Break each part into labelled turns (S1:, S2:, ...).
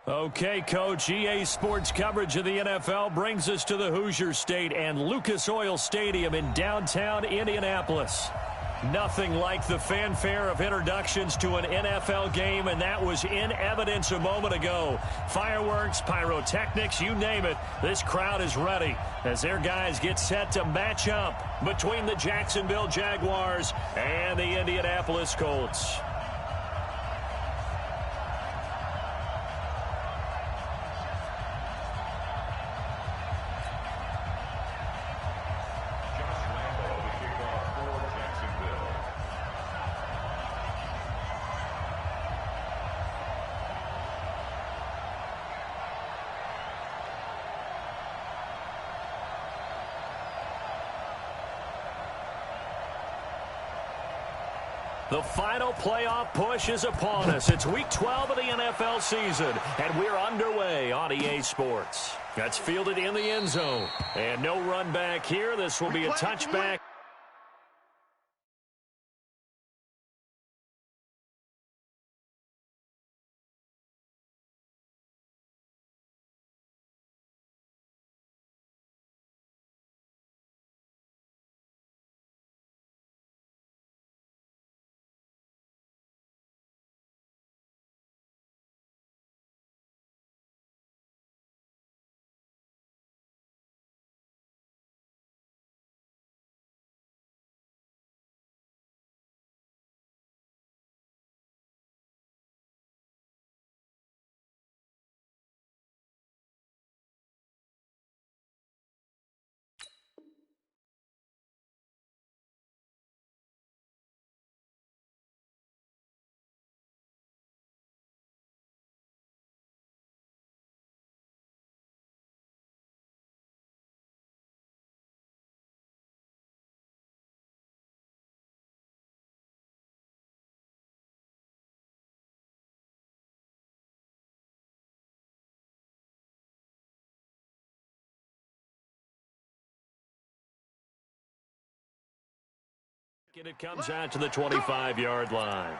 S1: Okay, Coach, EA Sports coverage of the NFL brings us to the Hoosier State and Lucas Oil Stadium in downtown Indianapolis. Nothing like the fanfare of introductions to an NFL game, and that was in evidence a moment ago. Fireworks, pyrotechnics, you name it, this crowd is ready as their guys get set to match up between the Jacksonville Jaguars and the Indianapolis Colts. The final playoff push is upon us. It's Week 12 of the NFL season, and we're underway on EA Sports. That's fielded in the end zone. And no run back here. This will be a touchback. And it comes out to the 25-yard line.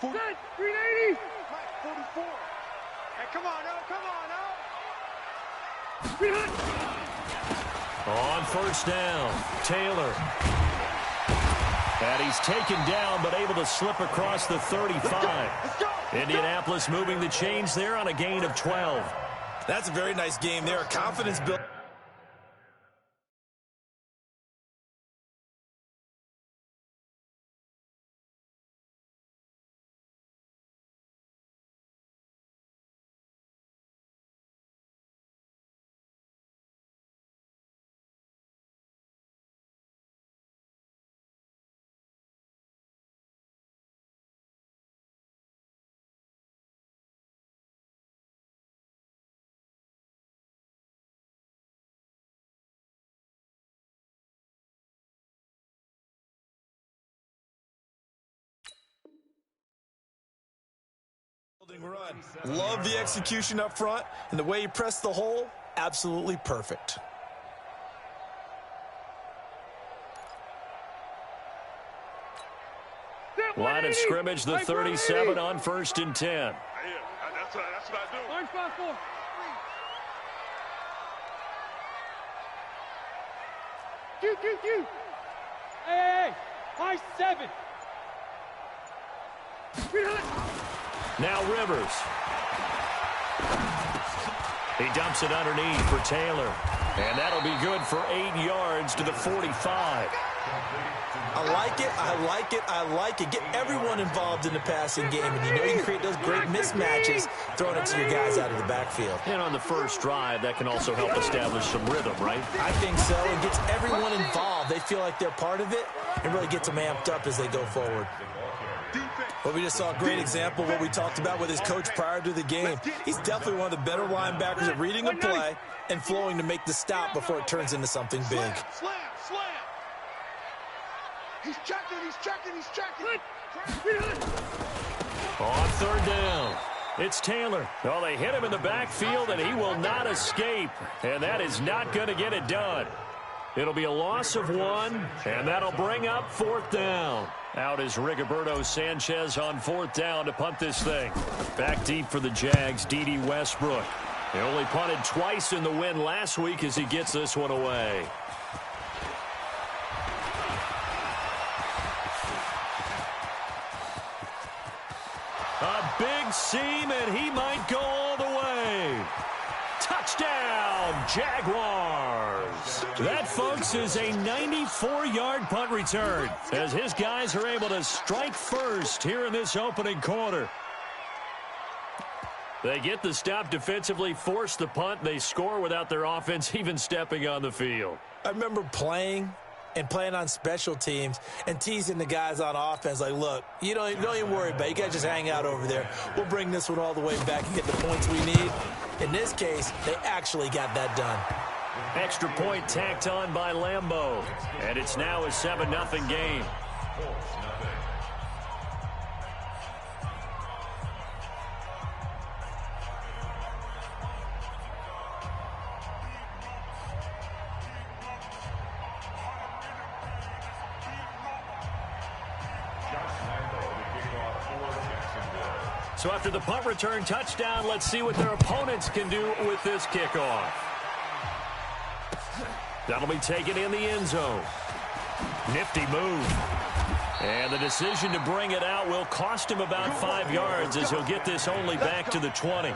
S2: Good, 380. 44. Hey, come on now.
S1: On first down, Taylor. And he's taken down, but able to slip across the 35. Indianapolis moving the chains there on a gain of 12.
S3: That's a very nice game there. Confidence built. Run. Love the execution up front, and the way he pressed the hole, absolutely perfect.
S1: Line of scrimmage, the 37 on 1st and 10.
S2: Yeah, that's what I do. Orange 5-4. Q. Hey, high 7.
S1: Now Rivers. He dumps it underneath for Taylor. And that'll be good for 8 yards to the 45.
S3: I like it. Get everyone involved in the passing game. And you know you can create those great mismatches throwing it to your guys out of the backfield.
S1: And on the first drive, that can also help establish some rhythm, right?
S3: I think so. It gets everyone involved. They feel like they're part of it and really gets them amped up as they go forward.
S2: Defense.
S3: Well, we just saw a great example of what we talked about with his coach prior to the game. He's definitely one of the better linebackers at reading a play and flowing to make the stop before it turns into something big.
S2: Slam. He's checking.
S1: On third down, it's Taylor. Well, they hit him in the backfield, and he will not escape. And that is not going to get it done. It'll be a loss of 1, and that'll bring up fourth down. Out is Rigoberto Sanchez on fourth down to punt this thing. Back deep for the Jags, D.D. Westbrook. He only punted twice in the win last week as he gets this one away. A big seam, and he might go all the way. Touchdown, Jaguars. That, folks, is a 94-yard punt return as his guys are able to strike first here in this opening quarter. They get the stop defensively, force the punt. They score without their offense even stepping on the field.
S3: I remember playing on special teams and teasing the guys on offense like, look, you don't even worry about it. You guys just hang out over there. We'll bring this one all the way back and get the points we need. In this case, they actually got that done.
S1: Extra point tacked on by Lambeau. And it's now a 7-0 game. So after the punt return touchdown, let's see what their opponents can do with this kickoff. That'll be taken in the end zone. Nifty move. And the decision to bring it out will cost him about 5 yards as he'll get this only back to the 20.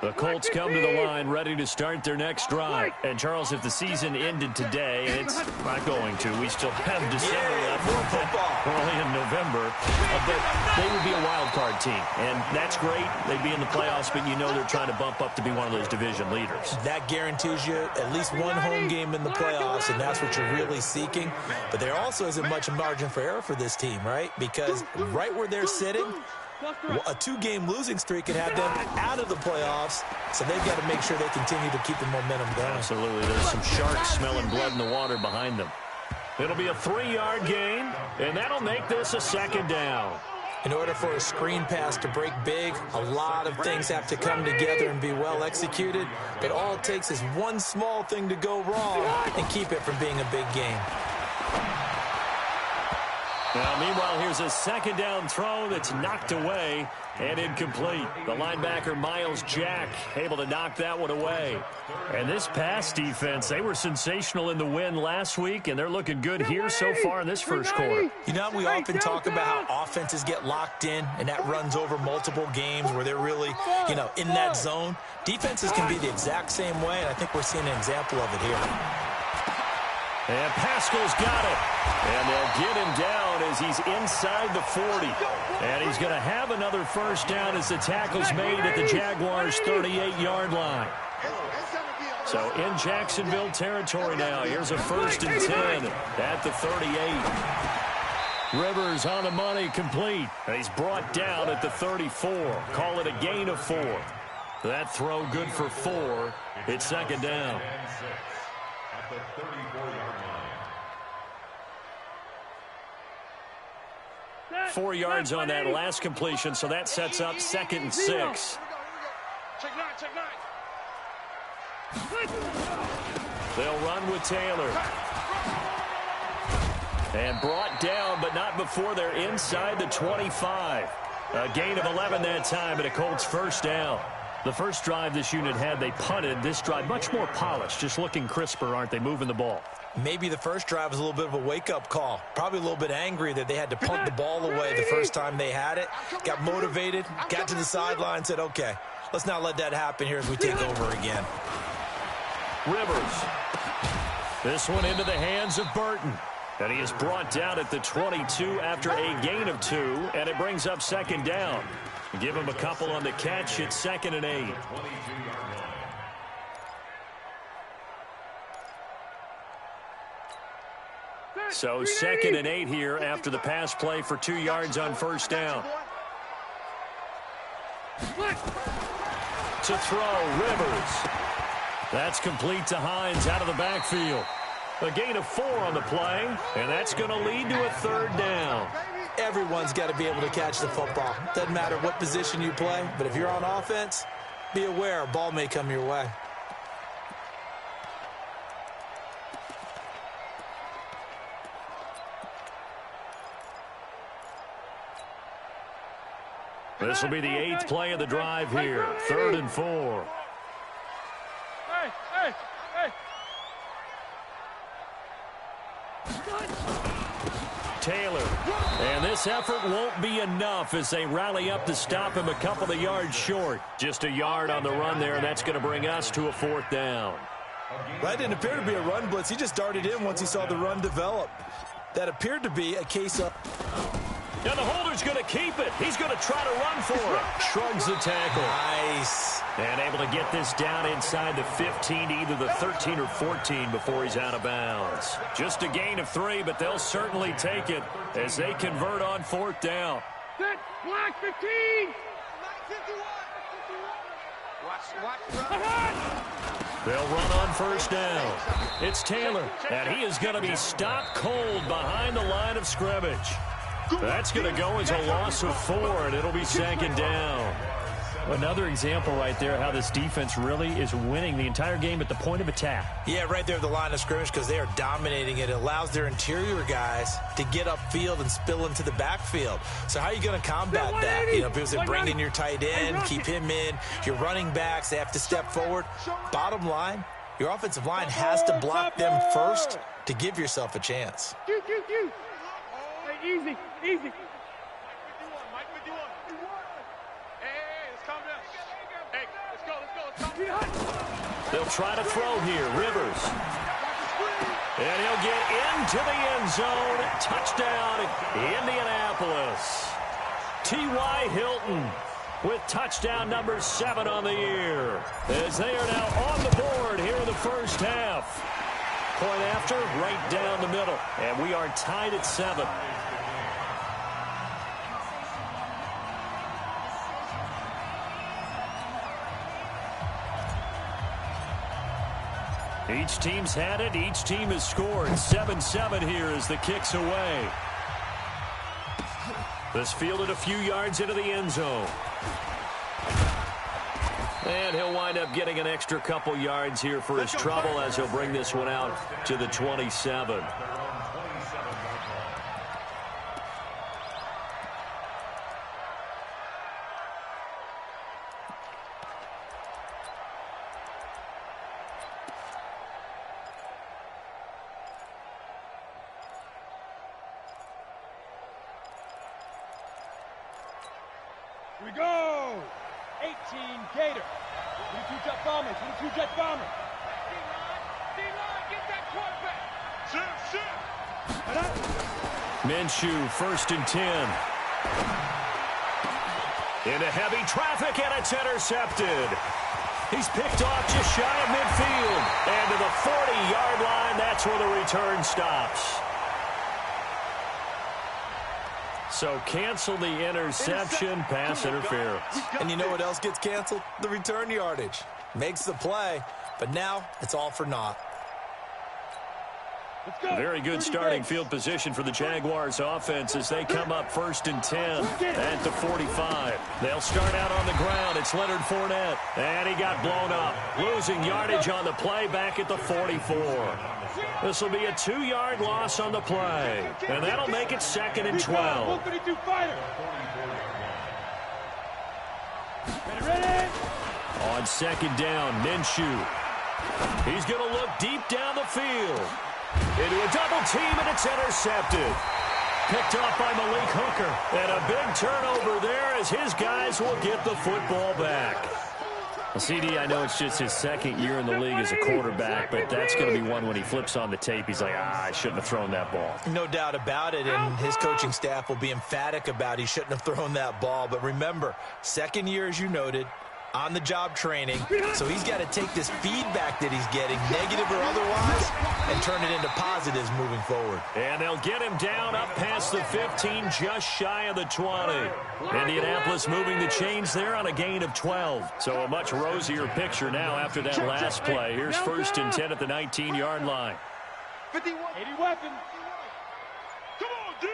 S1: The Colts come to the line ready to start their next drive. And, Charles, if the season ended today, it's not going to. We still have December left.
S3: More football.
S1: Early in November. But they would be a wild card team. And that's great. They'd be in the playoffs, but you know they're trying to bump up to be one of those division leaders.
S3: That guarantees you at least one home game in the playoffs, and that's what you're really seeking. But there also isn't much margin for error for this team, right? Because right where they're sitting, a 2-game losing streak can have them out of the playoffs, so they've got to make sure they continue to keep the momentum going.
S1: Absolutely. There's some sharks smelling blood in the water behind them. It'll be a 3-yard gain, and that'll make this a second down.
S3: In order for a screen pass to break big, a lot of things have to come together and be well executed, but all it takes is one small thing to go wrong and keep it from being a big game.
S1: Now, meanwhile, here's a second down throw that's knocked away and incomplete. The linebacker, Miles Jack, able to knock that one away. And this pass defense, they were sensational in the win last week, and they're looking good here so far in this first quarter.
S3: You know, we often talk about how offenses get locked in, and that runs over multiple games where they're really, in that zone. Defenses can be the exact same way, and I think we're seeing an example of it here.
S1: And Pascal's got it. And they'll get him down as he's inside the 40. And he's going to have another first down as the tackle's made at the Jaguars' 38-yard line. So in Jacksonville territory now. Here's a 1st and 10 at the 38. Rivers on the money, complete. And he's brought down at the 34. Call it a gain of 4. That throw good for 4. It's second down. At the 34-yard line. 4 yards on that last completion, so that sets up 2nd and 6.
S2: Check nine.
S1: They'll run with Taylor. And brought down, but not before they're inside the 25. A gain of 11 that time, and a Colts first down. The first drive this unit had, they punted. This drive, much more polished, just looking crisper, aren't they, moving the ball?
S3: Maybe the first drive was a little bit of a wake-up call. Probably a little bit angry that they had to punt the ball away the first time they had it. Got motivated, got to the sideline, said, okay, let's not let that happen here as we take over again.
S1: Rivers. This one into the hands of Burton. And he is brought down at the 22 after a gain of 2, and it brings up second down. Give him a couple on the catch. It's 2nd and 8. So 2nd and 8 here after the pass play for 2 yards on first down. To throw, Rivers. That's complete to Hines out of the backfield. A gain of 4 on the play, and that's going to lead to a 3rd down.
S3: Everyone's got to be able to catch the football. Doesn't matter what position you play, but if you're on offense, be aware a ball may come your way.
S1: This will be the 8th play of the drive here. 3rd and 4. Taylor. And this effort won't be enough as they rally up to stop him a couple of yards short. Just a yard on the run there, and that's going to bring us to a 4th down.
S3: That didn't appear to be a run blitz. He just darted in once he saw the run develop. That appeared to be a case of...
S1: And the holder's going to keep it. He's going to try to run for it. Shrugs the tackle.
S3: Nice.
S1: And able to get this down inside the 15 to either the 13 or 14 before he's out of bounds. Just a gain of 3, but they'll certainly take it as they convert on 4th down.
S2: Set, block 15.
S1: They'll run on first down. It's Taylor, and he is going to be stopped cold behind the line of scrimmage. That's going to go as a loss of 4, and it'll be 2nd down. Another example right there how this defense really is winning the entire game at the point of attack.
S3: Yeah, right there at the line of scrimmage because they are dominating it. It allows their interior guys to get upfield and spill into the backfield. So how are you going to combat that? You know, because they bring in your tight end, keep him in. Your running backs, they have to step forward. Bottom line, your offensive line has to block them first to give yourself a chance.
S2: Easy, easy.
S1: They'll try to throw here. Rivers. And he'll get into the end zone. Touchdown, Indianapolis. T.Y. Hilton with touchdown number 7 on the year. As they are now on the board here in the first half. Point after, right down the middle. And we are tied at 7. Each team's had it. Each team has scored. 7-7 here as the kick's away. This fielded a few yards into the end zone. And he'll wind up getting an extra couple yards here for his trouble as he'll bring this one out to the 27.
S2: Here we go. 18 Gator. 22 jet bombers. 22 jet bombers. D-line, get that quarterback. Shoot.
S1: Minshew, 1st and 10. Into heavy traffic, and it's intercepted. He's picked off just shy of midfield. And to the 40-yard line, that's where the return stops. So cancel the interception, pass interference.
S3: And you know what else gets canceled? The return yardage. Makes the play, but now it's all for naught.
S1: Very good starting field position for the Jaguars offense as they come up 1st and 10 at the 45. They'll start out on the ground. It's Leonard Fournette. And he got blown up. Losing yardage on the play back at the 44. This will be a 2-yard loss on the play. And that'll make it 2nd and 12. On 2nd down, Minshew. He's going to look deep down the field. Into a double team, and it's intercepted. Picked off by Malik Hooker. And a big turnover there as his guys will get the football back. Well, CD, I know it's just his 2nd year in the league as a quarterback, but that's going to be one when he flips on the tape. He's like, I shouldn't have thrown that ball.
S3: No doubt about it, and his coaching staff will be emphatic about he shouldn't have thrown that ball. But remember, 2nd year, as you noted, on-the-job training, so he's got to take this feedback that he's getting, negative or otherwise, and turn it into positives moving forward.
S1: And they'll get him down up past the 15, just shy of the 20. Indianapolis moving the chains there on a gain of 12. So a much rosier picture now after that last play. Here's 1st and 10 at the 19-yard line.
S2: 80 weapons. Come on, D.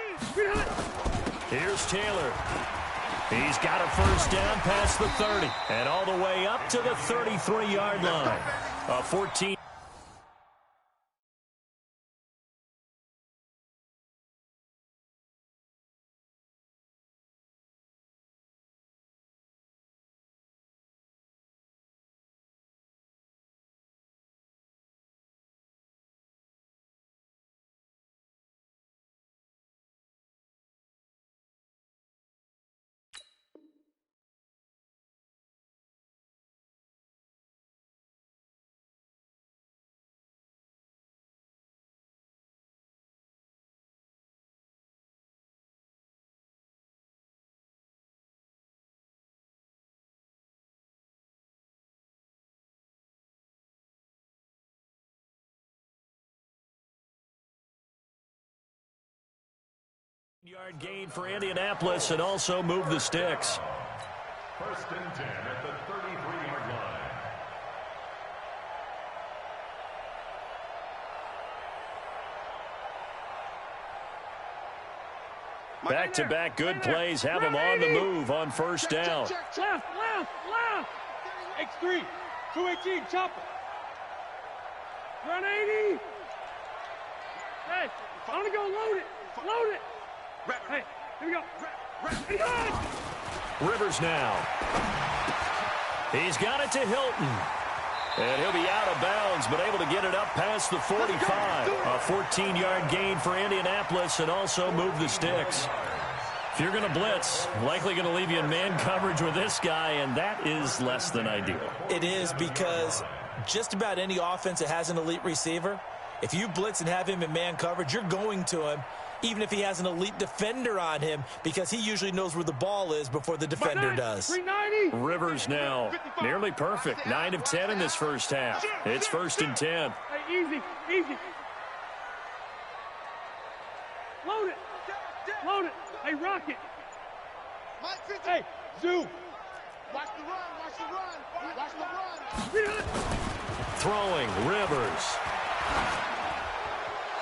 S1: Here's Taylor. He's got a 1st down past the 30 and all the way up to the 33-yard line. A 14. Yard gain for Indianapolis and also move the sticks.
S4: 1st and 10 at the 33-yard line.
S1: Back-to-back good plays have him on the move on 1st down.
S2: Left. X3. 218. Chopper. Run 80. Hey, I'm going to go load it. Load it. Hey, here we go.
S1: Rivers now. He's got it to Hilton. And he'll be out of bounds, but able to get it up past the 45. A 14-yard gain for Indianapolis and also move the sticks. If you're going to blitz, likely going to leave you in man coverage with this guy, and that is less than ideal.
S3: It is, because just about any offense that has an elite receiver, if you blitz and have him in man coverage, you're going to him, even if he has an elite defender on him, because he usually knows where the ball is before the defender does.
S1: Rivers now nearly perfect. 9 of 10 in this 1st half. It's 1st and 10.
S2: Hey, easy. Load it. Hey, Rocket. Hey, Zoo. Watch the run.
S1: Throwing, Rivers.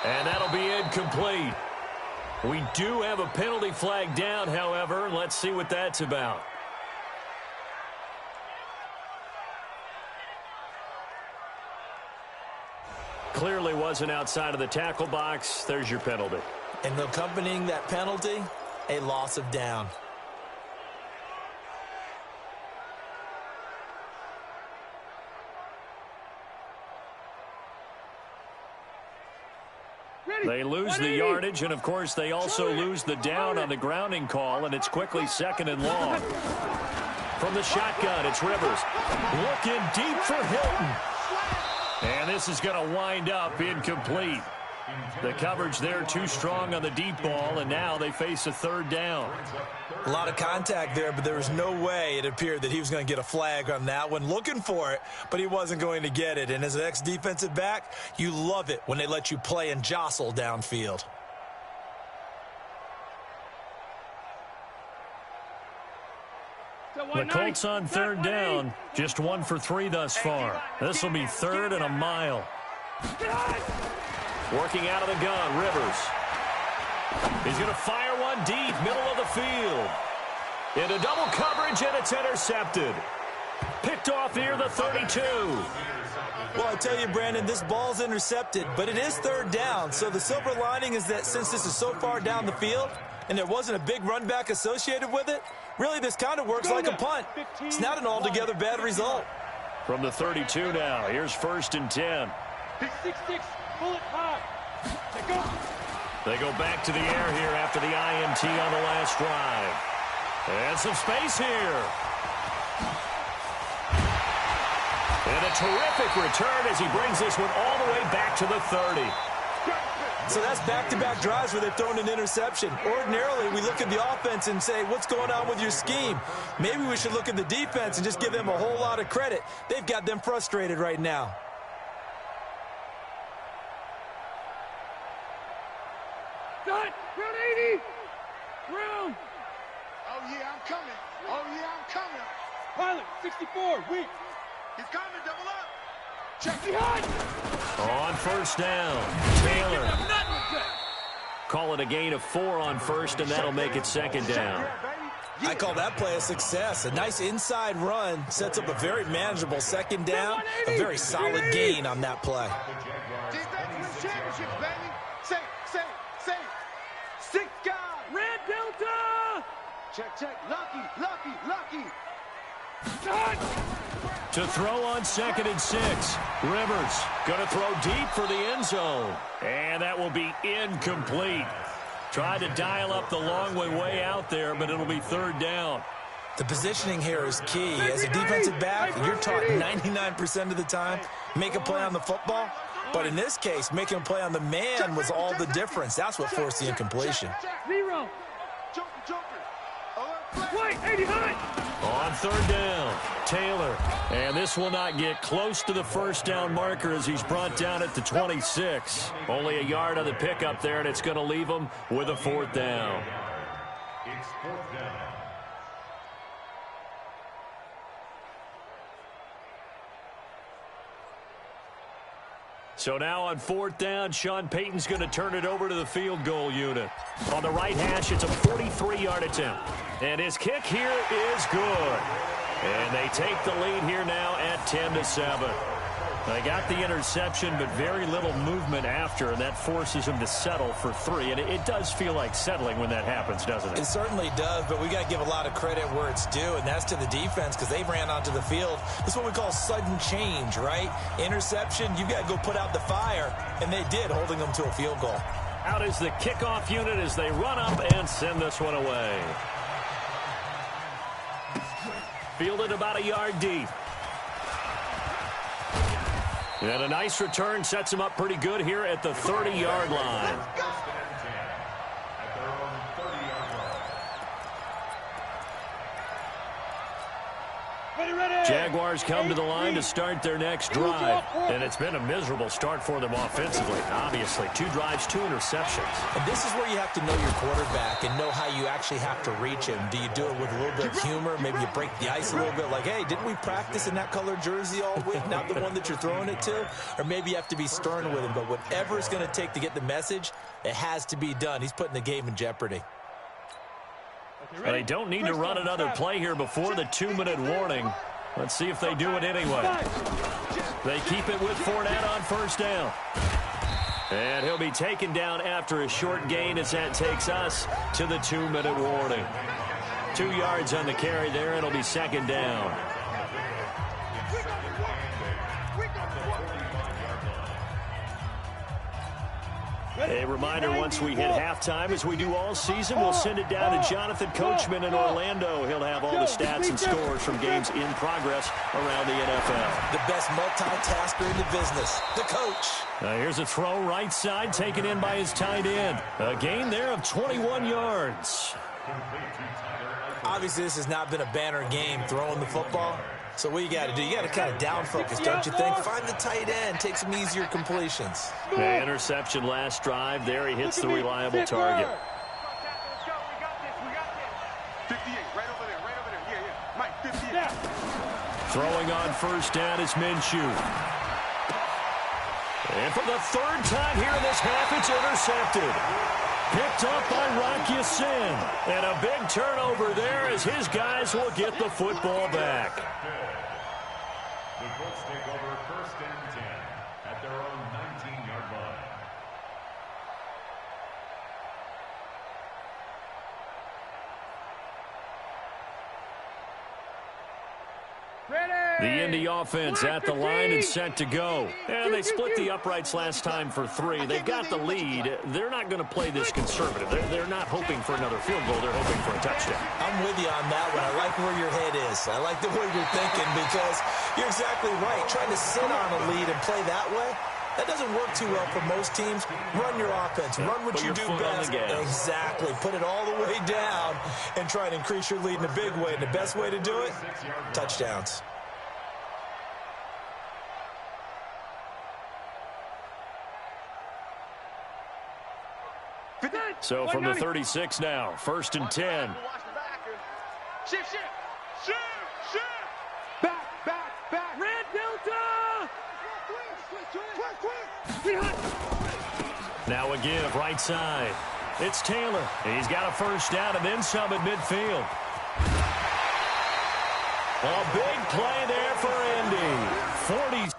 S1: And that'll be incomplete. We do have a penalty flag down, however. Let's see what that's about. Clearly wasn't outside of the tackle box. There's your penalty.
S3: And accompanying that penalty, a loss of down.
S1: They lose the yardage, and, of course, they also lose the down on the grounding call, and it's quickly 2nd and long. From the shotgun, it's Rivers. Looking deep for Hilton. And this is going to wind up incomplete. The coverage there too strong on the deep ball, and now they face a 3rd down.
S3: A lot of contact there, but there was no way it appeared that he was going to get a flag on that one. Looking for it, but he wasn't going to get it. And as an ex-defensive back, you love it when they let you play and jostle downfield.
S1: The Colts on 3rd down, just 1 for 3 thus far. This will be 3rd and a mile. Working out of the gun, Rivers. He's going to fire one deep, middle of the field. Into double coverage, and it's intercepted. Picked off near the 32.
S3: Well, I tell you, Brandon, this ball's intercepted, but it is 3rd down. So the silver lining is that since this is so far down the field and there wasn't a big run back associated with it, really this kind of works like a punt. It's not an altogether bad result.
S1: From the 32 now, here's 1st and 10.
S2: 6-6, bullet high.
S1: They go back to the air here after the INT on the last drive. And some space here. And a terrific return as he brings this one all the way back to the 30.
S3: So that's back-to-back drives where they've thrown an interception. Ordinarily, we look at the offense and say, what's going on with your scheme? Maybe we should look at the defense and just give them a whole lot of credit. They've got them frustrated right now.
S2: Done. Round 80. Round.
S5: Oh, yeah, I'm coming. Oh, yeah, I'm coming.
S2: Pilot, 64, weak.
S5: He's coming, double up. Check
S2: Behind.
S1: On first down, Taylor. Call it a gain of 4 on first, and that'll make it second down.
S3: I call that play a success. A nice inside run sets up a very manageable second down. A very solid gain on that play.
S5: Defense wins championships, baby. Say. 6 guys.
S2: Red Delta.
S5: Check. Lucky.
S2: Done.
S1: To throw on 2nd and 6. Rivers going to throw deep for the end zone. And that will be incomplete. Tried to dial up the long way out there, but it'll be 3rd down.
S3: The positioning here is key. As a defensive back, you're taught 99% of the time, make a play on the football. But in this case, making a play on the man was all the difference. That's what forced the incompletion.
S2: 0.
S5: Joker.
S2: White, 80 high.
S1: On 3rd down, Taylor. And this will not get close to the first down marker as he's brought down at the 26. Only a yard on the pickup there, and it's going to leave him with a 4th down.
S4: It's 4th down.
S1: So now on 4th down, Sean Payton's going to turn it over to the field goal unit. On the right hash, it's a 43-yard attempt. And his kick here is good. And they take the lead here now at 10-7. They got the interception, but very little movement after, and that forces him to settle for 3. And it does feel like settling when that happens, doesn't it?
S3: It certainly does, but we got to give a lot of credit where it's due, and that's to the defense because they ran onto the field. This is what we call sudden change, right? Interception, you got to go put out the fire, and they did, holding them to a field goal.
S1: Out is the kickoff unit as they run up and send this one away. Fielded about a yard deep. And a nice return sets him up pretty good here at the 30-yard line. Jaguars come to the line to start their next drive. And it's been a miserable start for them offensively. Obviously, 2 drives, 2 interceptions.
S3: And this is where you have to know your quarterback and know how you actually have to reach him. Do you do it with a little bit of humor? Maybe you break the ice a little bit like, hey, didn't we practice in that colored jersey all week? Not the one that you're throwing it to? Or maybe you have to be stern with him. But whatever it's going to take to get the message, it has to be done. He's putting the game in jeopardy.
S1: Well, they don't need to run another play here before the 2-minute warning. Let's see if they do it anyway. They keep it with Fournette on first down. And he'll be taken down after a short gain as that takes us to the 2-minute warning. 2 yards on the carry there. It'll be 2nd down. A reminder, once we hit halftime, as we do all season, we'll send it down to Jonathan Coachman in Orlando. He'll have all the stats and scores from games in progress around the NFL.
S3: The best multitasker in the business, the coach.
S1: Here's a throw right side taken in by his tight end. A gain there of 21 yards.
S3: Obviously, this has not been a banner game throwing the football. So what you got to do, you got to kind of down focus, don't you think? Find the tight end, take some easier completions.
S1: The interception last drive. There he hits the reliable target.
S5: 58, right over there. Yeah. Mike, 58.
S1: Throwing on first down is Minshew. And for the 3rd time here in this half, it's intercepted. Picked up by LiGTHs. And a big turnover there as his guys will get the football back.
S4: The Colts take over 1st and 10 at their own 19-yard line.
S1: The Indy offense at the line and set to go. And they split the uprights last time for 3. They've got the lead. They're not going to play this conservative. They're not hoping for another field goal. They're hoping for a touchdown.
S3: I'm with you on that one. I like where your head is. I like the way you're thinking because you're exactly right. Trying to sit on a lead and play that way, That doesn't work too well for most teams. Run your offense. Run what you do best. Exactly. Put it all the way down and try and increase your lead in a big way. And the best way to do it, touchdowns.
S1: So from the 36 now, 1st and 10.
S2: Shift. Back. Red Delta.
S1: Now a give, right side. It's Taylor. He's got a first down and then some at midfield. A big play there for Indy. 40.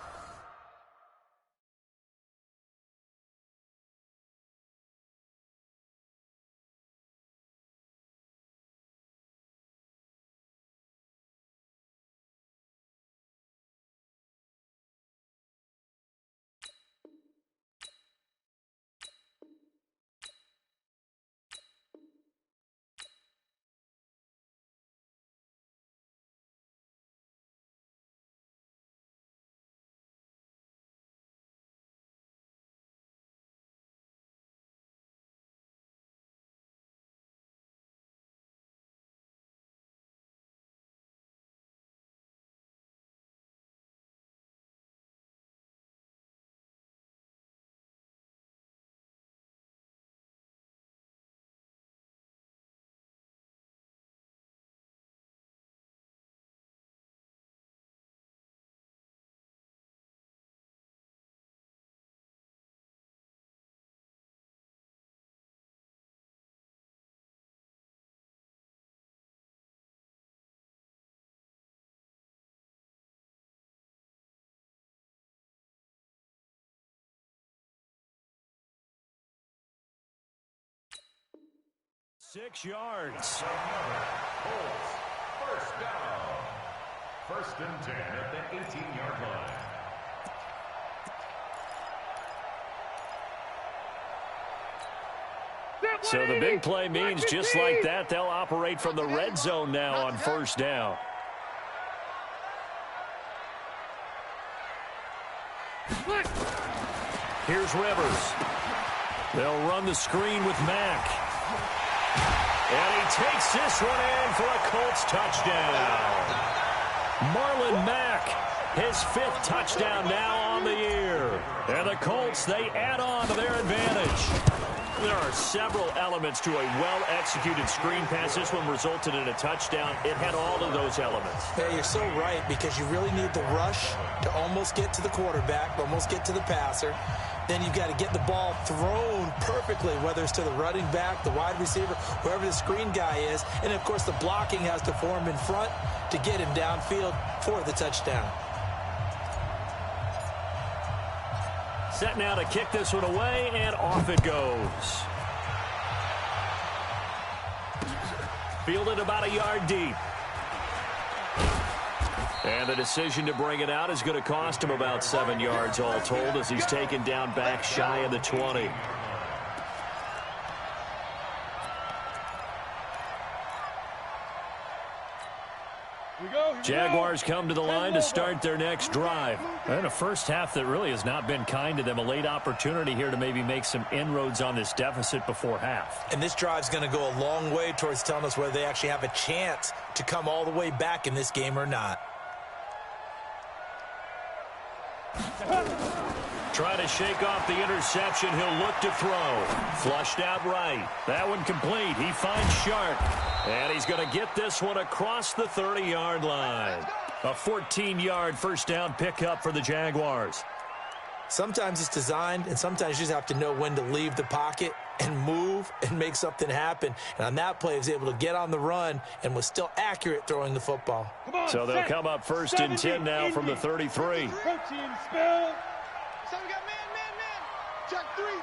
S1: Six yards.
S4: First down. 1st and 10 at the 18-yard line.
S1: So the big play means just like that, they'll operate from the red zone now on 1st down. Here's Rivers. They'll run the screen with Mack. And he takes this one in for a Colts touchdown. Marlon Mack, his 5th touchdown now on the year. And the Colts, they add on to their advantage. There are several elements to a well-executed screen pass. This one resulted in a touchdown. It had all of those elements.
S3: Yeah, you're so right, because you really need the rush to almost get to the quarterback, almost get to the passer. Then you've got to get the ball thrown perfectly, whether it's to the running back, the wide receiver, whoever the screen guy is. And, of course, the blocking has to form in front to get him downfield for the touchdown.
S1: Set now to kick this one away, and off it goes. Fielded about a yard deep. And the decision to bring it out is going to cost him about 7 yards all told, as he's taken down back shy of the 20. Jaguars come to the line to start their next drive. And a first half that really has not been kind to them. A late opportunity here to maybe make some inroads on this deficit before half.
S3: And this drive's going to go a long way towards telling us whether they actually have a chance to come all the way back in this game or not.
S1: Trying to shake off the interception. He'll look to throw. Flushed out right. That one complete. He finds Sharp. And he's going to get this one across the 30-yard line. A 14-yard first down pickup for the Jaguars.
S3: Sometimes it's designed, and sometimes you just have to know when to leave the pocket and move and make something happen. And on that play, he was able to get on the run and was still accurate throwing the football.
S1: So they'll come up 1st and 10 now from the 33.
S2: Protein spill. So we got man. Check three.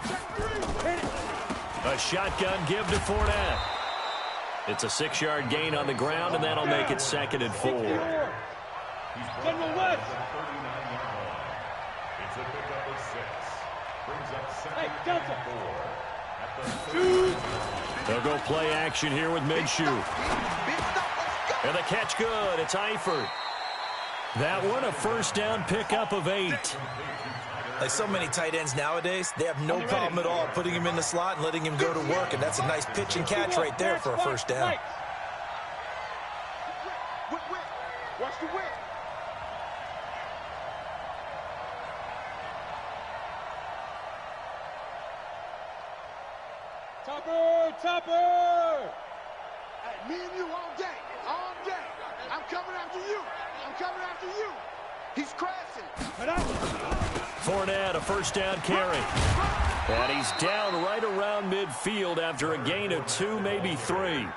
S1: A shotgun give to Fournette. It's a 6-yard gain on the ground, and that'll make it 2nd and 4.
S2: General West.
S4: It's a pickup of 6. Brings up 2nd
S2: Hey, Delta.
S4: and 4 at the 2.
S1: They'll go play action here with Minshew. And the catch good. It's Eifert. That one a first down pickup of 8.
S3: Like so many tight ends nowadays, they have no problem at all putting him in the slot and letting him go to work, and that's a nice pitch and catch right there for a first down.
S5: Watch the whip.
S2: Topper!
S5: Hey, me and you all day. All day. I'm coming after you. I'm coming after you. He's crashing.
S1: Fournette, a first down carry. And he's down right around midfield after a gain of 2, maybe 3.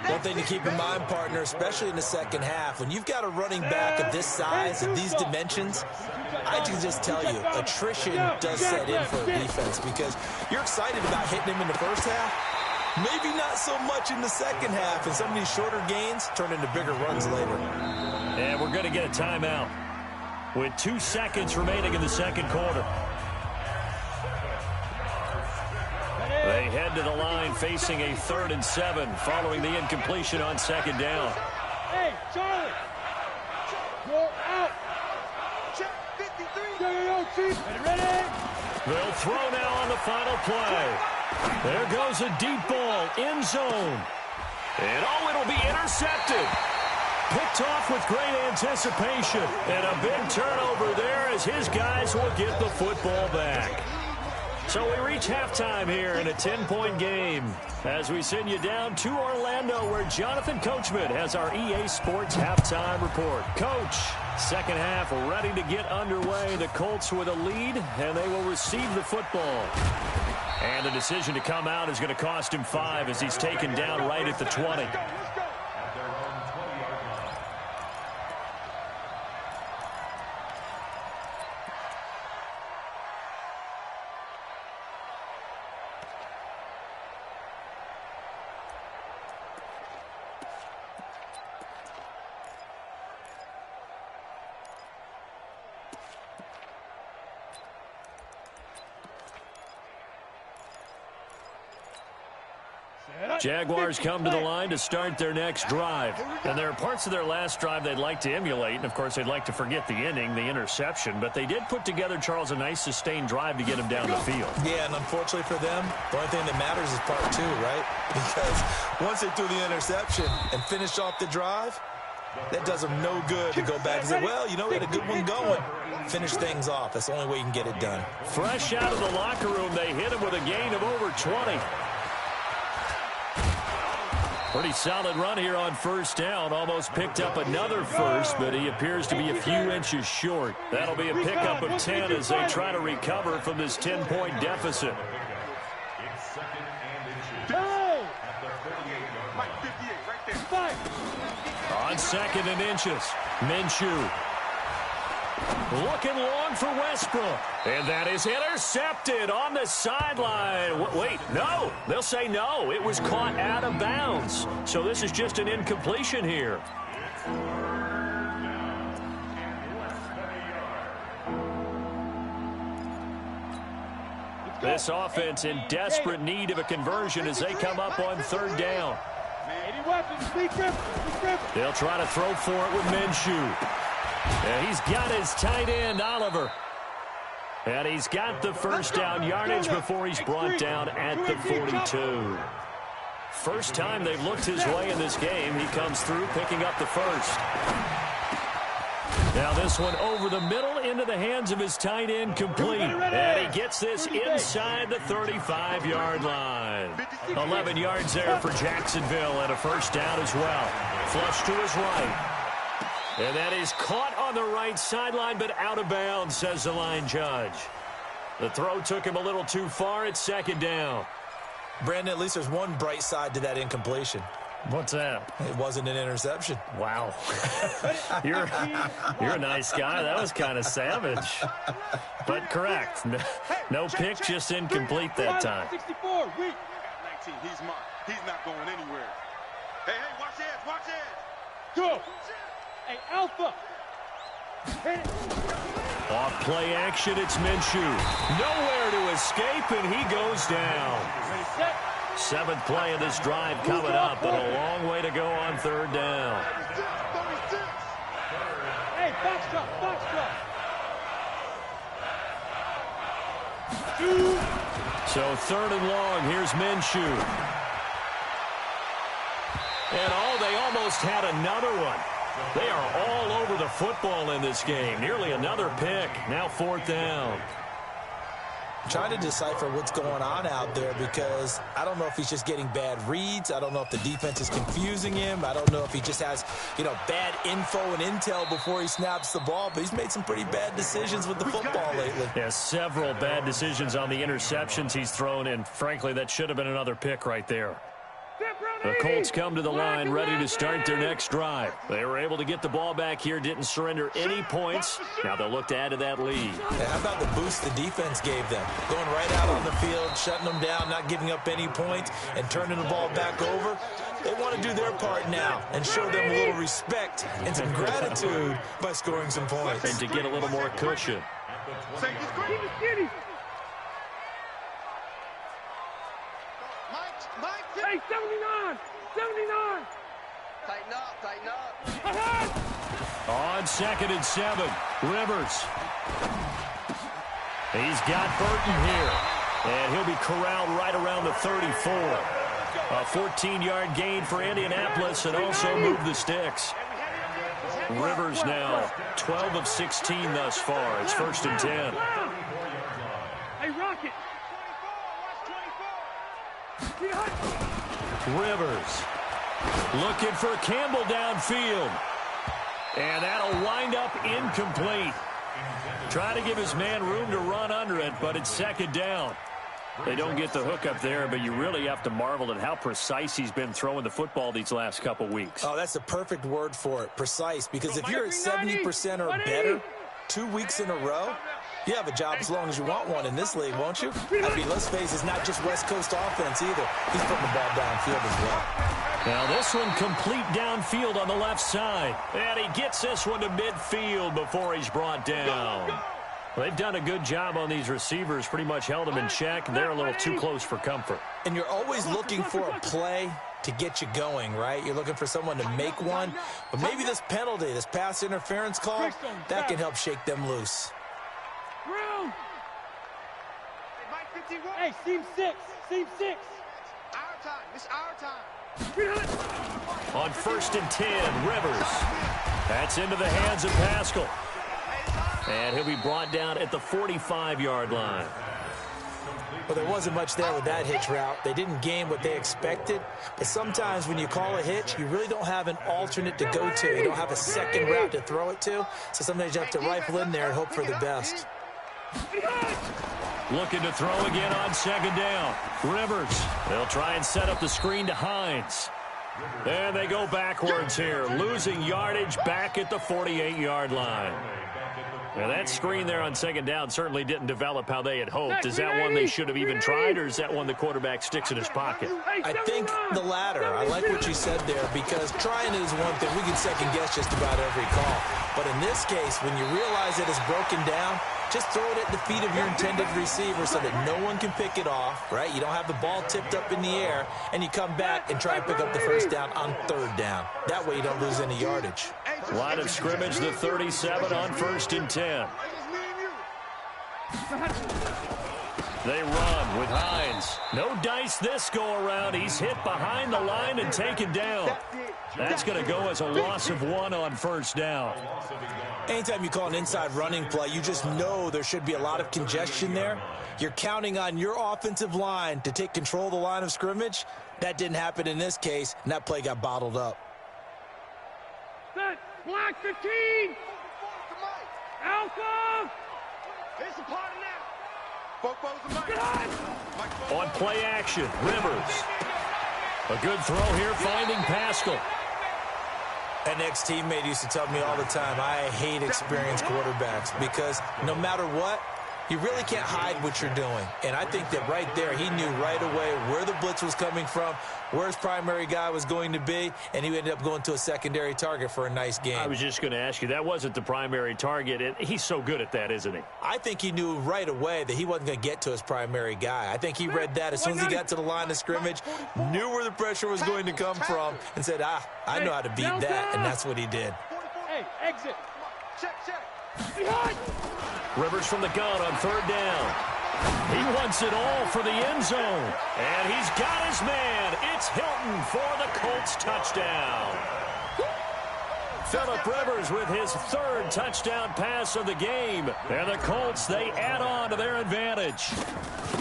S3: One thing to keep in mind, partner, especially in the second half, when you've got a running back of this size and these dimensions, I can just tell you, attrition does set in for a defense because you're excited about hitting him in the first half, maybe not so much in the second half, and some of these shorter gains turn into bigger runs later.
S1: And we're going to get a timeout with 2 seconds remaining in the second quarter. They head to the line facing a 3rd and 7 following the incompletion on second down.
S2: Hey, Charlie! You're out!
S5: Check 53.
S2: Yo, Chief! Ready?
S1: They'll throw now on the final play. There goes a deep ball, end zone. And it'll be intercepted. Picked off with great anticipation. And a big turnover there as his guys will get the football back. So we reach halftime here in a 10-point game as we send you down to Orlando where Jonathan Coachman has our EA Sports halftime report. Coach, second half ready to get underway. The Colts with a lead, and they will receive the football. And the decision to come out is going to cost him 5 as he's taken down right at the 20. Jaguars come to the line to start their next drive. And there are parts of their last drive they'd like to emulate. And, of course, they'd like to forget the inning, the interception. But they did put together, Charles, a nice sustained drive to get him down the field.
S3: Yeah, and unfortunately for them, the only thing that matters is part 2, right? Because once they threw the interception and finished off the drive, that does them no good to go back and say, well, you know, we had a good one going. Finish things off. That's the only way you can get it done.
S1: Fresh out of the locker room, they hit him with a gain of over 20. Pretty solid run here on first down. Almost picked up another first, but he appears to be a few inches short. That'll be a pickup of 10 as they try to recover from this 10-point deficit. On 2nd and inches, Minshew. Looking long for Westbrook. And that is intercepted on the sideline. Wait, no. They'll say no. It was caught out of bounds. So this is just an incompletion here. This offense in desperate need of a conversion as they come up on 3rd down. They'll try to throw for it with Minshew. And he's got his tight end, Oliver. And he's got the first down yardage before he's brought down at the 42. First time they've looked his way in this game. He comes through picking up the first. Now this one over the middle into the hands of his tight end complete. And he gets this inside the 35-yard line. 11 yards there for Jacksonville and a first down as well. Flush to his right. And that is caught on the right sideline, but out of bounds, says the line judge. The throw took him a little too far. It's 2nd down.
S3: Brandon, at least there's one bright side to that incompletion.
S1: What's that?
S3: It wasn't an interception.
S1: Wow. You're a nice guy. That was kind of savage. But correct. No pick, just incomplete that time.
S5: 64, weak. 19, he's marked. He's not going anywhere. Hey, watch it, watch it.
S2: Go. Hey, Alpha.
S1: Off play action, it's Minshew. Nowhere to escape, and he goes down. 7th play of this drive coming up, but a long way to go on 3rd down.
S2: Hey, box drop, box drop.
S1: So 3rd and long, here's Minshew. And they almost had another one. They are all over the football in this game. Nearly another pick. Now 4th down.
S3: Trying to decipher what's going on out there because I don't know if he's just getting bad reads. I don't know if the defense is confusing him. I don't know if he just has, bad info and intel before he snaps the ball. But he's made some pretty bad decisions with the football lately.
S1: Yeah, several bad decisions on the interceptions he's thrown, and frankly, that should have been another pick right there. The Colts come to the line ready to start their next drive. They were able to get the ball back here, didn't surrender any points. Now they'll look to add to that lead.
S3: Yeah, how about the boost the defense gave them? Going right out on the field, shutting them down, not giving up any points, and turning the ball back over. They want to do their part now and show them a little respect and some gratitude by scoring some points.
S1: And to get a little more cushion.
S2: Hey, 79! 79!
S6: Tighten up.
S1: On 2nd and 7, Rivers. He's got Burton here. And he'll be corralled right around the 34. A 14-yard gain for Indianapolis and also move the sticks. Rivers now 12 of 16 thus far. It's 1st and 10.
S2: Hey, Rocket!
S1: Rivers looking for Campbell downfield. And that'll wind up incomplete. Try to give his man room to run under it, but it's 2nd down. They don't get the hook up there, but you really have to marvel at how precise he's been throwing the football these last couple weeks.
S3: Oh, that's the perfect word for it, precise, because if you're at 70% or better 2 weeks in a row, you have a job as long as you want one in this league, won't you? I mean, let's face it, it's not just West Coast offense either. He's putting the ball downfield as well.
S1: Now this one complete downfield on the left side. And he gets this one to midfield before he's brought down. They've done a good job on these receivers, pretty much held them in check. They're a little too close for comfort.
S3: And you're always looking for a play to get you going, right? You're looking for someone to make one. But maybe this penalty, this pass interference call, that can help shake them loose.
S2: Hey, seam 6. Seam 6.
S5: Our time. It's our time.
S1: On 1st and 10, Rivers. That's into the hands of Pascal. And he'll be brought down at the 45-yard line.
S3: Well, there wasn't much there with that hitch route. They didn't gain what they expected. But sometimes when you call a hitch, you really don't have an alternate to go to. You don't have a second route to throw it to. So sometimes you have to rifle in there and hope for the best.
S1: Looking to throw again on 2nd down. Rivers. They'll try and set up the screen to Hines. And they go backwards here, losing yardage back at the 48-yard line. Now that screen there on 2nd down certainly didn't develop how they had hoped. Is that one they should have even tried, or is that one the quarterback sticks in his pocket?
S3: I think the latter. I like what you said there, because trying is one thing. We can second-guess just about every call. But in this case, when you realize that it's broken down, just throw it at the feet of your intended receiver so that no one can pick it off, right? You don't have the ball tipped up in the air, and you come back and try and pick up the 1st down on 3rd down. That way you don't lose any yardage.
S1: Line of scrimmage, the 37 on 1st and 10. They run with Hines. No dice this go-around. He's hit behind the line and taken down. That's going to go as a loss of 1 on 1st down.
S3: Anytime you call an inside running play, you just know there should be a lot of congestion there. You're counting on your offensive line to take control of the line of scrimmage. That didn't happen in this case, and that play got bottled up.
S2: Set. Block 15. Alpha.
S5: It's a party now.
S1: On play action, Rivers. A good throw here, finding Pascal.
S3: An ex-teammate used to tell me all the time, I hate experienced quarterbacks because no matter what, you really can't hide what you're doing. And I think that right there, he knew right away where the blitz was coming from, where his primary guy was going to be, and he ended up going to a secondary target for a nice game.
S1: I was just going to ask you, that wasn't the primary target, and he's so good at that, isn't he?
S3: I think he knew right away that he wasn't going to get to his primary guy. I think he read that as soon as he got to the line of scrimmage, knew where the pressure was going to come from, and said, I know how to beat that, and that's what he did.
S2: Hey, exit.
S5: Check.
S1: Rivers from the gun on 3rd down. He wants it all for the end zone. And he's got his man. It's Hilton for the Colts touchdown. Phillip Rivers with his third touchdown pass of the game. And the Colts, they add on to their advantage.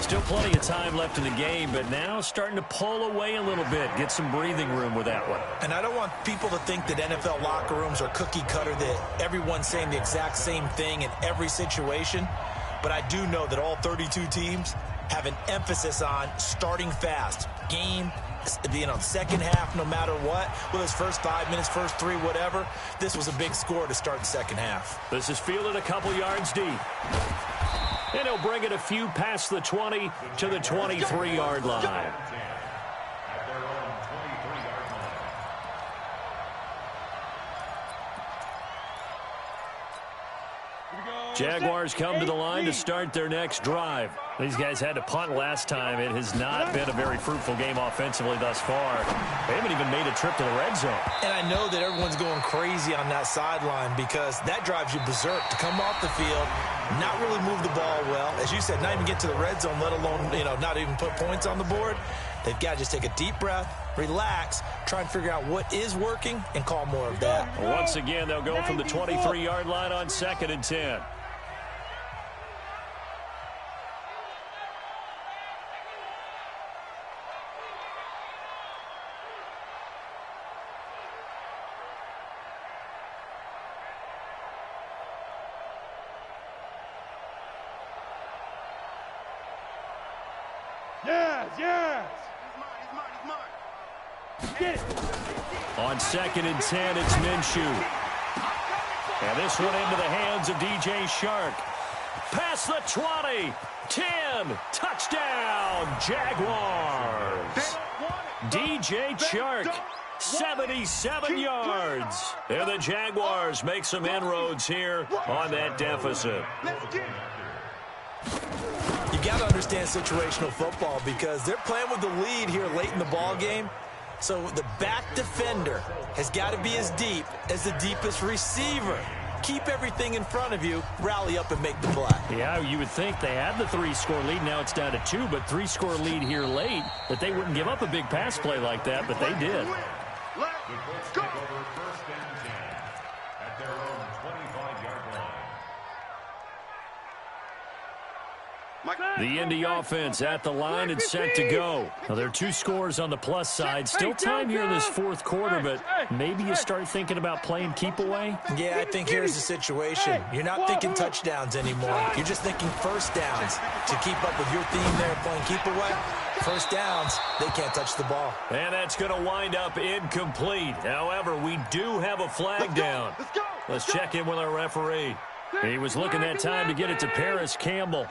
S1: Still plenty of time left in the game, but now starting to pull away a little bit. Get some breathing room with that one.
S3: And I don't want people to think that NFL locker rooms are cookie cutter, that everyone's saying the exact same thing in every situation. But I do know that all 32 teams have an emphasis on starting fast. Game, second half, no matter what. Whether it's first 5 minutes, first 3, whatever. This was a big score to start the second half.
S1: This is fielded a couple yards deep. And he'll bring it a few past the 20 to the 23-yard line. Jaguars come to the line to start their next drive. These guys had to punt last time. It has not been a very fruitful game offensively thus far. They haven't even made a trip to the red zone.
S3: And I know that everyone's going crazy on that sideline because that drives you berserk to come off the field, not really move the ball well. As you said, not even get to the red zone, let alone, not even put points on the board. They've got to just take a deep breath, relax, try and figure out what is working, and call more of that.
S1: Once again, they'll go from the 23-yard line on 2nd and 10.
S2: Yes! Get it!
S1: On 2nd and 10, it's Minshew. And this one into the hands of DJ Shark. Past the 20, 10, touchdown, Jaguars. DJ Shark, 77 yards. And the Jaguars make some inroads here on that deficit.
S3: You got to understand situational football because they're playing with the lead here late in the ball game. So the back defender has got to be as deep as the deepest receiver. Keep everything in front of you, rally up and make the play.
S1: Yeah, you would think they had the 3-score lead. Now it's down to 2, but 3-score lead here late, that they wouldn't give up a big pass play like that, but they did.
S4: Let's go. First and 10 at their own 25-yard line.
S1: The Indy offense at the line and set to go. Now, there are 2 scores on the plus side. Still time here in this fourth quarter, but maybe you start thinking about playing keep away?
S3: Yeah, I think here's the situation. You're not thinking touchdowns anymore. You're just thinking first downs. To keep up with your theme there playing keep away, first downs, they can't touch the ball.
S1: And that's going to wind up incomplete. However, we do have a flag down. Let's check in with our referee. He was looking that time to get it to Paris Campbell.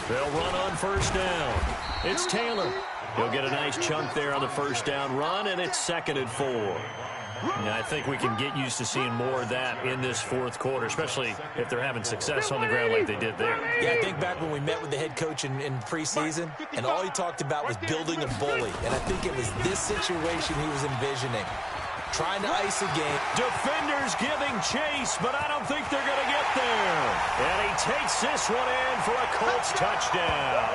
S1: They'll run on first down. It's Taylor. He'll get a nice chunk there on the first down run, and it's 2nd and 4. Now, I think we can get used to seeing more of that in this fourth quarter, especially if they're having success on the ground like they did there.
S3: Yeah, I think back when we met with the head coach in preseason, and all he talked about was building a bully. And I think it was this situation he was envisioning. Trying to ice a game.
S1: Defenders giving chase, but I don't think they're going to get there. And he takes this one in for a Colts touchdown.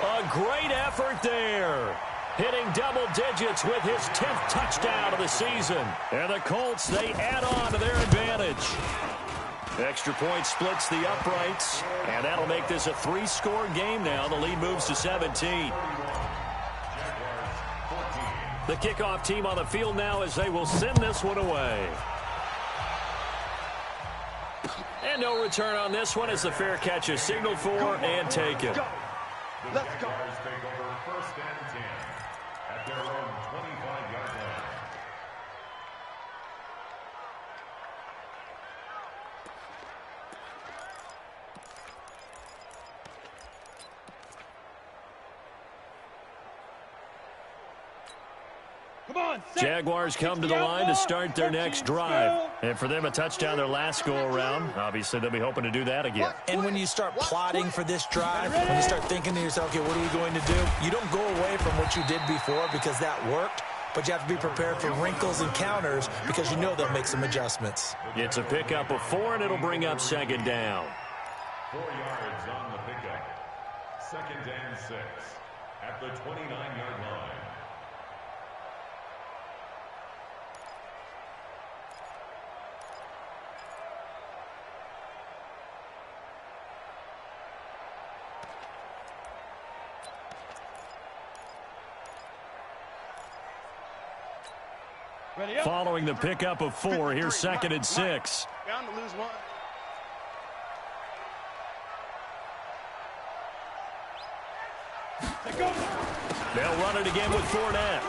S1: A great effort there. Hitting double digits with his 10th touchdown of the season. And the Colts, they add on to their advantage. Extra point splits the uprights. And that'll make this a 3-score game now. The lead moves to 17. The kickoff team on the field now as they will send this one away. And no return on this one as the fair catch is signaled for and taken.
S4: Let's go. Take over first and 10 at their own 25-yard line.
S1: Jaguars come to the line to start their next drive. And for them, a touchdown their last go-around. Obviously, they'll be hoping to do that again.
S3: And when you start plotting for this drive, when you start thinking to yourself, okay, what are we going to do? You don't go away from what you did before because that worked. but you have to be prepared for wrinkles and counters because you know they'll make some adjustments.
S1: It's a pickup of 4, and it'll bring up second down.
S4: 4 yards on the pickup. 2nd and 6 at the 29-yard line.
S1: Following the pickup of 4, here's 2nd and 6.
S2: Bound to lose one.
S1: They'll run it again with Fournette.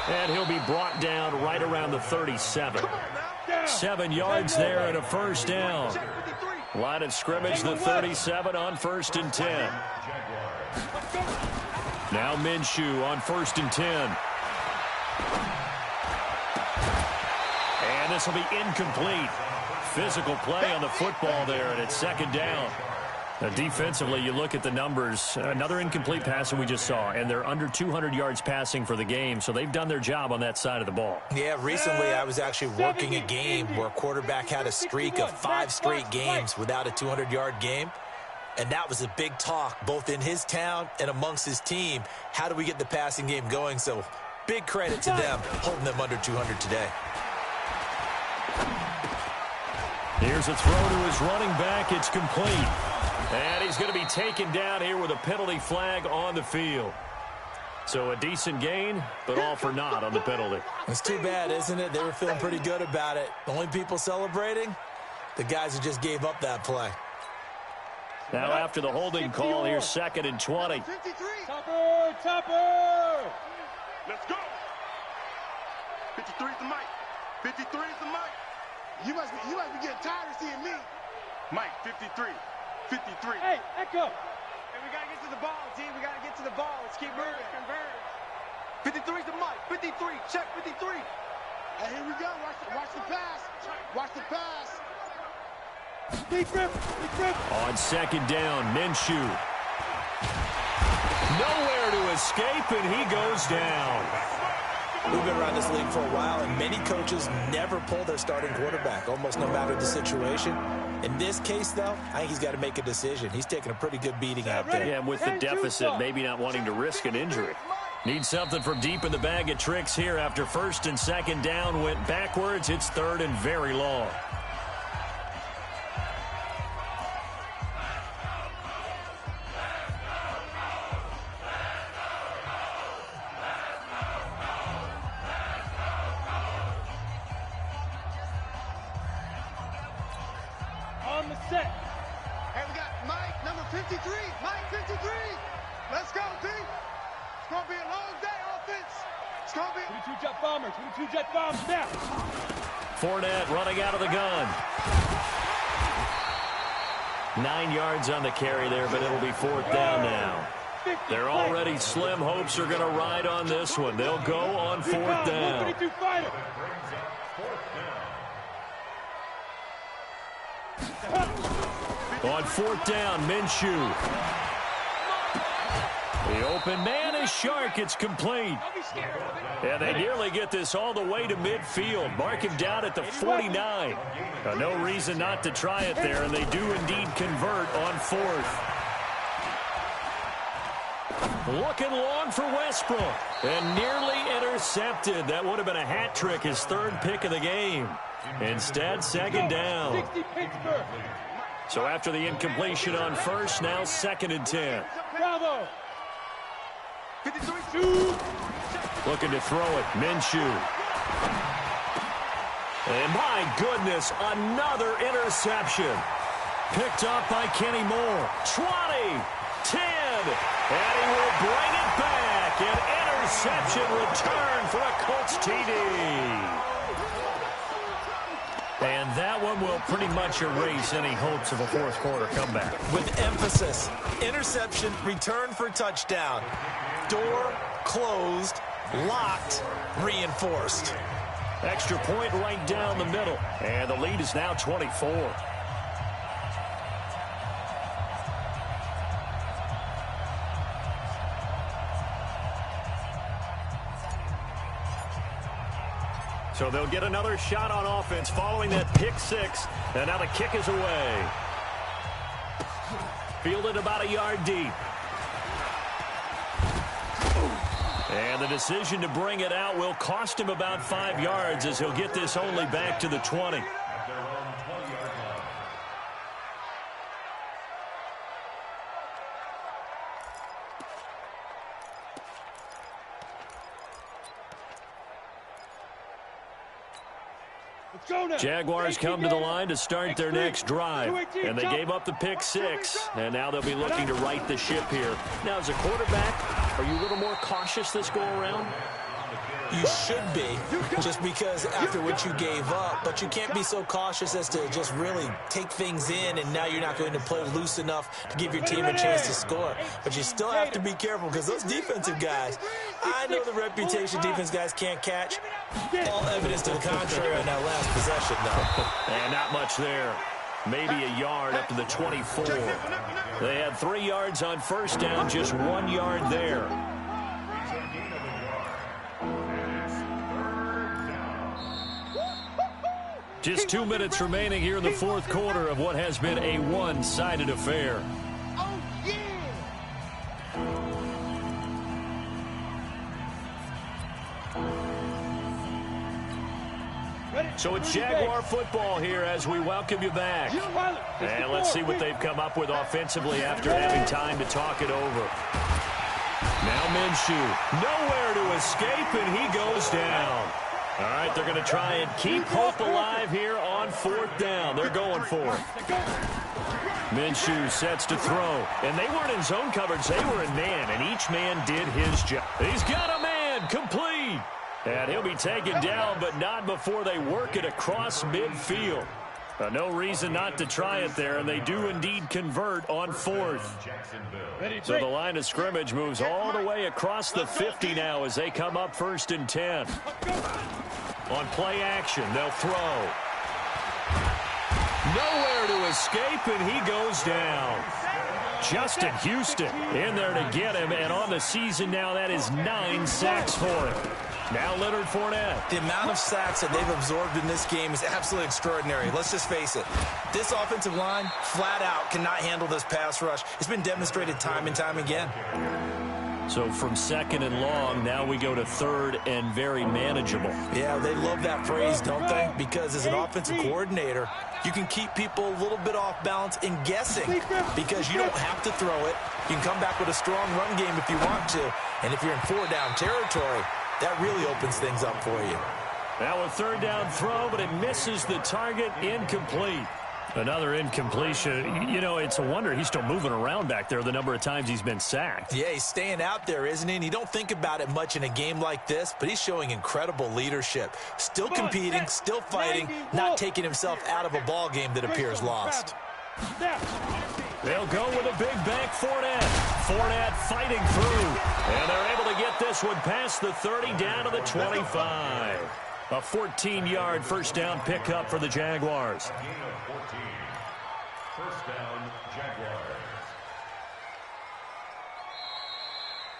S1: And he'll be brought down right around the 37. 7 yards there and a first down. Line of scrimmage, the 37 on 1st and 10. Now Minshew on 1st and 10. And this will be incomplete. Physical play on the football there, and it's 2nd down. Now, defensively, you look at the numbers. Another incomplete pass that we just saw, and they're under 200 yards passing for the game, so they've done their job on that side of the ball.
S3: Yeah, recently I was actually working a game where a quarterback had a streak of 5 straight games without a 200-yard game, and that was a big talk both in his town and amongst his team. How do we get the passing game going? So big credit to them holding them under 200 today.
S1: Here's a throw to his running back. It's complete. And he's going to be taken down here with a penalty flag on the field. So a decent gain, but all for naught on the penalty.
S3: It's too bad, isn't it? They were feeling pretty good about it. The only people celebrating, the guys who just gave up that play.
S1: Now after the holding call, here's 2nd and 20.
S2: Topper! Let's go! 53 is the mic. 53 is the mic.
S5: You must be getting tired of seeing me.
S2: Mike, 53. 53. Hey, Echo. Hey, we got to get to the ball, team. We got to get to the ball. Let's keep moving. Converge. 53 is the mic. 53. Check 53.
S5: Hey, here we go. Watch the pass. Watch the pass.
S2: Deep grip.
S1: On 2nd down, Minshew. Nowhere to escape, and he goes down.
S3: We've been around this league for a while, and many coaches never pull their starting quarterback, almost no matter the situation. In this case, though, I think he's got to make a decision. He's taking a pretty good beating out there.
S1: Yeah, and with the deficit, maybe not wanting to risk an injury. Needs something from deep in the bag of tricks here after 1st and 2nd down went backwards. It's 3rd and very long.
S2: On the set. Hey, we got Mike, number 53. Mike, 53. Let's go, team. It's going to be a long day, offense. It's going to be 22 jet bombers. 22 jet bombs now.
S1: Fournette running out of the gun. 9 yards on the carry there, but it'll be 4th down now. They're already slim hopes are going to ride on this one. They'll go on 4th down. On 4th down, Minshew. The open man is Shark. It's complete. And they nearly get this all the way to midfield. Mark him down at the 49. No reason not to try it there, and they do indeed convert on 4th. Looking long for Westbrook. And nearly intercepted. That would have been a hat trick, his 3rd pick of the game. Instead, 2nd down. So after the incompletion on 1st, now 2nd and 10.
S2: Bravo.
S1: Looking to throw it, Minshew. And my goodness, another interception. Picked up by Kenny Moore. 20, 10, and he will bring it back. An interception return for a Colts TD. And that one will pretty much erase any hopes of a 4th quarter comeback.
S3: With emphasis, interception, return for touchdown. Door closed, locked, reinforced.
S1: Extra point right down the middle. And the lead is now 24. So they'll get another shot on offense following that pick six. And now the kick is away. Fielded about a yard deep. And the decision to bring it out will cost him about 5 yards as he'll get this only back to the 20.
S4: At their own 20-yard line.
S1: Jaguars come to the line to start their next drive. And they gave up the pick six. And now they'll be looking to right the ship here. Now, as a quarterback, are you a little more cautious this go-around?
S3: You should be, just because after what you gave up, but you can't be so cautious as to just really take things in, and now you're not going to play loose enough to give your team a chance to score. But you still have to be careful because those defensive guys, I know the reputation defense guys can't catch. All evidence to the contrary on that last possession, though.
S1: And not much there. Maybe a yard up to the 24. They had 3 yards on first down, just 1 yard there. Just 2 minutes remaining here in the fourth quarter of what has been a one-sided affair.
S5: Oh, yeah!
S1: So it's Jaguar football here as we welcome you back. And let's see what they've come up with offensively after having time to talk it over. Now Minshew, nowhere to escape, and he goes down. All right, they're going to try and keep hope alive here on fourth down. They're going for it. Minshew sets to throw. And they weren't in zone coverage. They were in man, and each man did his job. He's got a man complete. And he'll be taken down, but not before they work it across midfield. No reason not to try it there, and they do indeed convert on fourth. So the line of scrimmage moves all the way across the 50 now as they come up 1st and 10. On play action, they'll throw. Nowhere to escape, and he goes down. Justin Houston in there to get him, and on the season now, that is 9 sacks for him. Now Leonard Fournette.
S3: The amount of sacks that they've absorbed in this game is absolutely extraordinary. Let's just face it. This offensive line, flat out, cannot handle this pass rush. It's been demonstrated time and time again.
S1: So from 2nd and long, now we go to 3rd and very manageable.
S3: Yeah, they love that phrase, don't they? Because as an offensive coordinator, you can keep people a little bit off balance and guessing because you don't have to throw it. You can come back with a strong run game if you want to. And if you're in 4-down territory, that really opens things up for you.
S1: Now a 3rd down throw, but it misses the target, incomplete. Another incompletion. You know, it's a wonder he's still moving around back there the number of times he's been sacked.
S3: Yeah, he's staying out there, isn't he? And you don't think about it much in a game like this, but he's showing incredible leadership. Still competing, still fighting, not taking himself out of a ball game that appears lost.
S1: They'll go with a big bank Fournette. Fournette fighting through. And they're able to get this one past the 30 down to the 25. A 14-yard first down pickup for the Jaguars.
S4: A gain of 14. First down, Jaguars.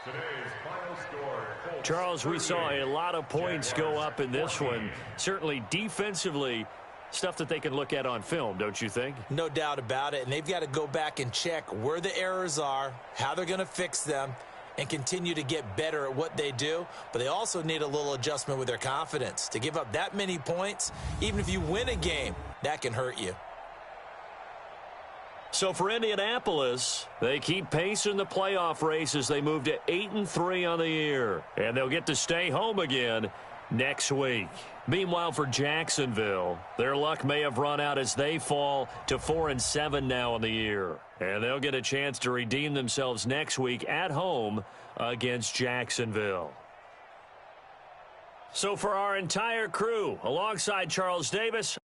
S4: Today's final score.
S1: Charles, we saw a lot of points go up in this one. Certainly defensively, stuff that they can look at on film, don't you think?
S3: No doubt about it. And they've got to go back and check where the errors are, how they're going to fix them, and continue to get better at what they do. But they also need a little adjustment with their confidence. To give up that many points, even if you win a game, that can hurt you.
S1: So for Indianapolis, they keep pace in the playoff race as they move to 8-3 on the year. And they'll get to stay home again next week. Meanwhile, for Jacksonville, their luck may have run out as they fall to 4-7 now on the year. And they'll get a chance to redeem themselves next week at home against Jacksonville. So for our entire crew, alongside Charles Davis,